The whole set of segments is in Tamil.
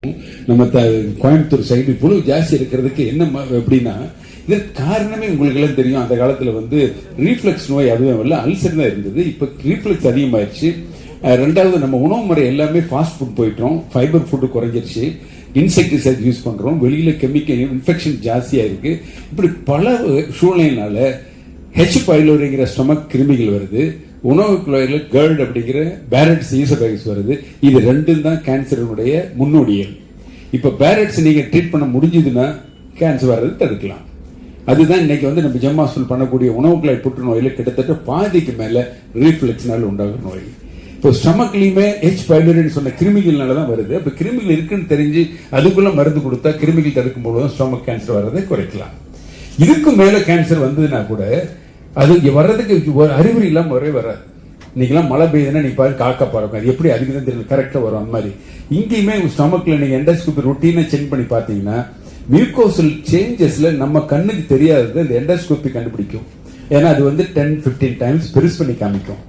நம்ம கோயம்புத்தூர் சைடு இவ்வளவு ஜாஸ்தி இருக்கிறதுக்கு என்ன எப்படின்னா, இதற்கு காரணமே உங்களுக்கு எல்லாம் தெரியும். அந்த காலத்துல வந்து ரீஃப்ளெக்ஸ் நோய் அதுவும் இல்லை, அல்சர் தான் இருந்தது. இப்ப ரீஃப்ளெக்ஸ் அதிகமாயிருச்சு. ரெண்டாவது, நம்ம உணவு முறை எல்லாமே ஃபாஸ்ட் ஃபுட் போயிட்டோம், ஃபைபர் ஃபுட்டு குறைஞ்சிருச்சு, இன்செக்டிசைட் யூஸ் பண்றோம், வெளியில கெமிக்கல் இன்ஃபெக்ஷன் ஜாஸ்தியா இருக்கு. இப்படி பல சூழ்நிலையினால ஹெச் பைலோரிங்கிற ஸ்டொமக் கிருமிகள் வருது, உணவு குழாயில் கேர்ட் அப்படிங்கிற பேரட்ஸ் ஈசோபேகஸ் வருது. இது ரெண்டும் தான் கேன்சருடைய முன்னோடிகள். இப்ப பேரட்ஸ் நீங்க ட்ரீட் பண்ண முடிஞ்சதுன்னா கேன்சர் வர்றது தடுக்கலாம். அதுதான் இன்னைக்கு வந்து நம்ம ஜெம் ஹாஸ்பிட்டல் பண்ணக்கூடிய உணவு குழாய் புற்றுநோயில கிட்டத்தட்ட பாதிக்கு மேல ரீஃப்ளெக்ஸ்னால உண்டாகும் நோய். இப்போ ஸ்டொமக்லயுமே ஹெச் பைலோரின்னு சொன்ன கிருமிகள்னால தான் வருது. அப்ப கிருமிகள் இருக்குன்னு தெரிஞ்சு அதுக்குள்ள மருந்து கொடுத்தா கிருமிகள் தடுக்கும் போது ஸ்டொமக் கேன்சர் வர்றதை குறைக்கலாம். இதுக்கு மேல கேன்சர் வந்ததுன்னா கூட அது வர்றதுக்கு ஒரு அறிகுறி இல்லாம வரவே வராது. இன்னைக்கெல்லாம் மழை பெய்யுதுன்னா நீ பாரு காக்கா பறக்கும், அது எப்படி அதுக்கு தான் தெரியல, கரெக்டா வரும். அந்த மாதிரி இங்கேயுமே ஸ்டொமக்ல நீங்க எண்டோஸ்கோபி ரொட்டீனா செக் பண்ணி பாத்தீங்கன்னா மியூகோசல் சேஞ்சஸ்ல நம்ம கண்ணுக்கு தெரியாதது இந்த எண்டோஸ்கோபி கண்டுபிடிக்கும். ஏன்னா அது வந்து 10-15 டைம்ஸ் பெருசு பண்ணி காமிக்கும்.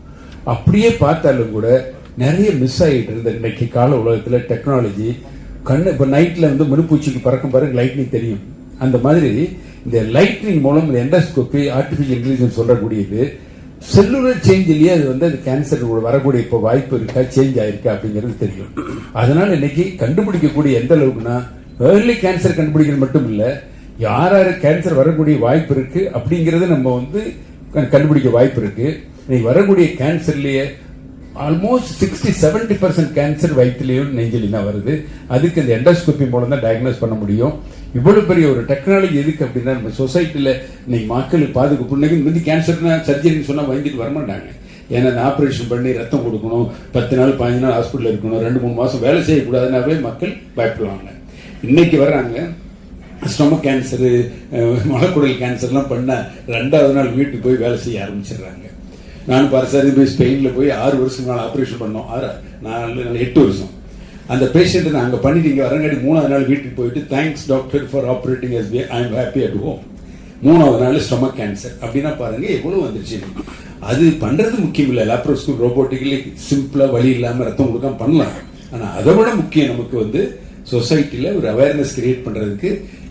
அப்படியே பார்த்தாலும் கூட நிறைய மிஸ் ஆகிட்டு இருந்த இன்னைக்கு கால உலகத்துல டெக்னாலஜி. கண்ணு இப்ப நைட்ல வந்து மறுபூச்சிக்கு பறக்கும் பாருங்க, லைட்னிங் தெரியும். அந்த மாதிரி இந்த லைட்னிங் மூலம் இந்த எண்டோஸ்கோபி ஆர்டிபிஷியல் இன்டெலிஜென்ஸ் சொல்லக்கூடியது செல்லுலர் சேஞ்சிலேயே அது வந்து அது கேன்சர் வரக்கூடிய இப்போ வாய்ப்பு இருக்கா, சேஞ்ச் ஆயிருக்கா அப்படிங்கிறது தெரியும். அதனால இன்னைக்கு கண்டுபிடிக்கக்கூடிய எந்த அளவுக்குன்னா ஏர்லி கேன்சர் கண்டுபிடிக்கிறது மட்டும் இல்ல, யார் கேன்சர் வரக்கூடிய வாய்ப்பு இருக்கு அப்படிங்கறது நம்ம வந்து கண்டுபிடிக்க வாய்ப்பு இருக்கு. இன்னைக்கு வரக்கூடிய கேன்சர்லயே ஆல்மோஸ்ட் 60-70% கேன்சர் வயிற்றுலயும் நெஞ்சிலும் தான் வருது. அதுக்கு இந்த எண்டோஸ்கோபி மூலம் தான் டயக்னோஸ் பண்ண முடியும். இவ்வளவு பெரிய ஒரு டெக்னாலஜி எதுக்கு அப்படின்னா, நம்ம சொசைட்டில இன்னைக்கு மக்களுக்கு பாதுகாப்பு. இன்னைக்கு கேன்சர்னா சர்ஜரின்னு சொன்னா வாங்கிட்டு வரமாட்டாங்க. ஏன்னா ஆபரேஷன் பண்ணி ரத்தம் கொடுக்கணும், 10 நாள் 15 நாள் ஹாஸ்பிட்டல் இருக்கணும், 2-3 மாசம் வேலை செய்யக்கூடாதுனாவே மக்கள் பயப்படுவாங்க. இன்னைக்கு வர்றாங்க ஸ்டொமக் கேன்சரு, மலக்குடல் கேன்சர்லாம் பண்ணா 2வது நாள் வீட்டுக்கு போய் வேலை செய்ய ஆரம்பிச்சிடுறாங்க. நான் பரிசாரி போய் ஸ்பெயின்ல போய் 6 வருஷம் நாள் ஆபரேஷன் பண்ணோம், 8 வருஷம். அந்த பேஷண்ட் நான் அங்க பண்ணிட்டு இங்க வரங்காடி 3வது நாள் வீட்டுக்கு போயிட்டு thanks doctor for operating as I am happy at home. 3வது நாள் ஸ்டொமக் கேன்சர் அப்படின்னா பாருங்க எவ்வளவு வந்துருச்சு. அது பண்றது முக்கியம் இல்லை, லாப்ரோஸ்கோபி ரோபோட்டிக்கலி சிம்பிளா வலி இல்லாம ரத்தம் கொடுக்காம பண்ணலாம். ஆனா அதை விட முக்கியம் நமக்கு வந்து சொசைட்டில ஒரு அவேர்னஸ் கிரியேட் பண்றதுக்கு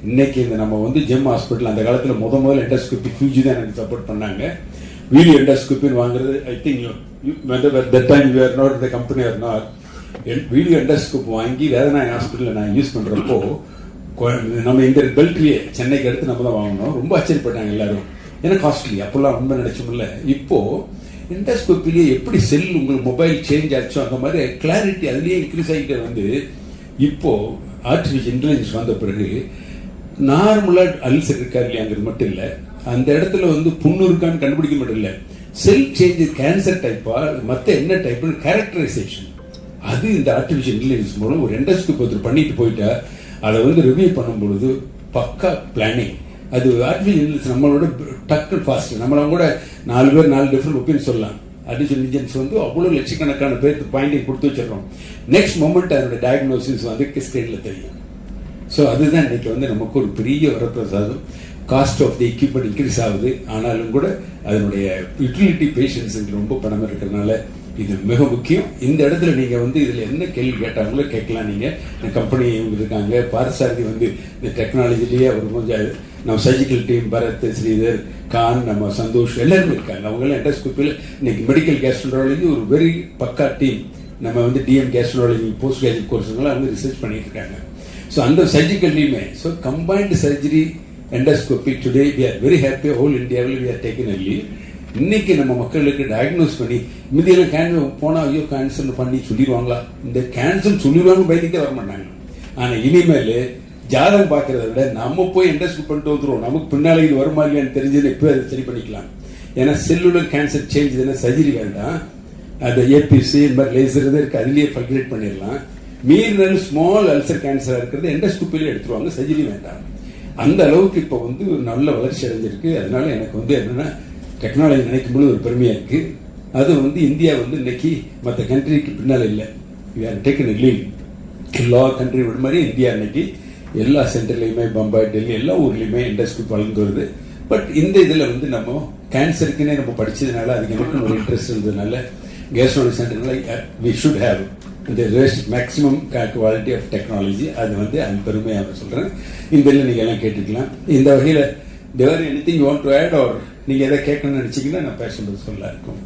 இன்னைக்கு இந்த நம்ம வந்து ஜெம் ஹாஸ்பிட்டல் அந்த காலத்துல முதல்ல எண்டோஸ்கோபி ஃபியூஜி தான் எனக்கு சப்போர்ட் பண்ணாங்க. வீடியோ எண்டோஸ்கோபின்னு வாங்குறது I think that time you were not the company or not. Video endoscope வாங்கி வேதநாயகி ஹாஸ்பிட்டல் நான் யூஸ் பண்றப்போ நம்ம இந்த பெல்ட்ரியே சென்னைக்கு அடுத்து நம்ம தான் வாங்கணும். ரொம்ப ஆச்சரியப்பட்டாங்க எல்லாரும், ஏன்னா காஸ்ட்லி. அப்பெல்லாம் ரொம்ப நினைச்சோம்ல. இப்போ எண்டோஸ்கோப்பிலேயே எப்படி செல் உங்களுக்கு மொபைல் சேஞ்ச் ஆச்சோ அந்த மாதிரி கிளாரிட்டி அதுலயே இன்க்ரீஸ் ஆகிட்டு வந்து இப்போ ஆர்டிபிஷியல் இன்டெலிஜென்ஸ் வந்த பிறகு நார்மலா அல்சர் இருக்கா இல்லையாங்கிறது மட்டும் இல்ல, அந்த இடத்துல வந்து புண்ணு இருக்கான்னு கண்டுபிடிக்க மட்டும் இல்ல, செல் சேஞ்ச் கேன்சர் டைப்பா மத்த என்ன டைப் கேரக்டரைசேஷன் அது இந்த ஆர்டிபிஷியல் இன்டெலிஜென்ஸ் மூலம் ஒரு எண்டோஸ்கோப் ஒருத்தர் பண்ணிட்டு போயிட்டா அதை வந்து ரிவ்யூ பண்ணும் பொழுது பக்கா பிளானிங். அது ஆர்டிபிஷியல் இன்டெலிஜென்ஸ் நம்மளோட டக்கு ஃபாஸ்ட். நம்மள கூட 4 பேர் 4 டிஃபரெண்ட் ஒப்பீனியன் சொல்லலாம். ஆர்டிபிஷியல் இன்டெலிஜென்ஸ் வந்து அவ்வளவு லட்சக்கணக்கான பேருக்கு பாயிண்டிங் கொடுத்து வச்சிடறோம். நெக்ஸ்ட் மொமெண்ட் அதோட டயக்னோசிஸ் வந்து ஸ்கிரீன்ல தெரியும். ஸோ அதுதான் இன்னைக்கு வந்து நமக்கு ஒரு பெரிய வரப்பிரசாதம். Cost of the equipment increase ஆகுது, ஆனாலும் கூட அதனுடைய யூட்டிலிட்டி பேஷன்ஸுக்கு ரொம்ப பணம் இருக்கிறதுனால இது மிக முக்கியம். இந்த இடத்துல நீங்க வந்து இதுல என்ன கேள்வி கேட்டாங்களோ கேட்கலாம். நீங்க கம்பெனி இருக்காங்க, பாரசாரதி வந்து இந்த டெக்னாலஜிலேயே ஒரு கொஞ்சம் நம்ம சர்ஜிக்கல் டீம் பரத், ஸ்ரீதர், கான், நம்ம சந்தோஷ் எல்லாருமே இருக்காங்க. அவங்களாம் எண்டோஸ்கோப்பியில் இன்னைக்கு மெடிக்கல் கேஸ்ட்ரோலஜி ஒரு வெரி பக்கா டீம். நம்ம வந்து டிஎம் கேஸ்ட்ரோலஜி போஸ்ட் கிராஜுவேட் கோர்ஸுங்களாம் வந்து ரிசர்ச் பண்ணிட்டு இருக்காங்க. ஸோ அந்த சர்ஜிக்கல் டீமே so combined surgery endoscopy today we are very happy. Whole இந்தியாவில் we are taken a lead. இன்னைக்கு நம்ம மக்களுக்கு டயக்னோஸ் பண்ணி இந்தியாவில் கேன்சர் போனா ஐயோ கேன்சர் பண்ணி சொல்லிடுவாங்களா, இந்த கேன்சர் சொல்லிடுவாங்க பயந்துட்டே வர மாட்டாங்க. ஆனா இனிமேல் ஜாதகம் பார்க்கறத விட நம்ம போய் எண்டோஸ்கோப் பண்ணிட்டு வந்துருவோம். நமக்கு பின்னாலே இது வருமா இல்லையான்னு தெரிஞ்சது இப்போ அதை சரி பண்ணிக்கலாம். ஏன்னா செல்லுலர் கேன்சர் சேஞ்ச் தானே, சர்ஜரி வேண்டாம். அந்த ஏபிசி இந்த மாதிரி லேசர் இருக்கு, அதுலயே பல்குலேட் பண்ணிடலாம். மீறினாலும் ஸ்மால் அல்சர் கேன்சரா இருக்கிறது எண்டோஸ்கோப்பிலே எடுத்துருவாங்க, சர்ஜரி வேண்டாம். அந்த அளவுக்கு இப்போ வந்து ஒரு நல்ல வளர்ச்சி அடைஞ்சிருக்கு. அதனால எனக்கு வந்து என்னன்னா டெக்னாலஜி நினைக்கும் போது ஒரு பெருமையா இருக்கு. அது வந்து இந்தியா வந்து இன்னைக்கு மற்ற கண்ட்ரிக்கு பின்னால் இல்லை. We are taken a lead. எல்லா கண்ட்ரி விட மாதிரி இந்தியா இன்னைக்கு எல்லா சென்டர்லையுமே பம்பாய், டெல்லி எல்லா ஊர்லயுமே எண்டோஸ்கோப் வளர்ந்து வருது. பட் இந்த இதுல வந்து நம்ம கேன்சருக்குன்னே நம்ம படிச்சதுனால அதுக்கு எனக்கு ஒரு இன்ட்ரெஸ்ட் இருந்ததுனால கேஸ்ட்ரோலஜி சென்டர்னால வி ஷுட் ஹேவ் இந்த மேக்ஸிமம் குவாலிட்டி ஆஃப் டெக்னாலஜி அது வந்து அந்த பெருமையாக சொல்கிறேன். இந்த நீங்கள் எல்லாம் கேட்டுக்கலாம். இந்த வகையில் there anything you want to add or நீங்கள் எதை கேட்கணும்னு நினச்சிங்கன்னா நான் பேசுறது சொல்ல இருக்கும்.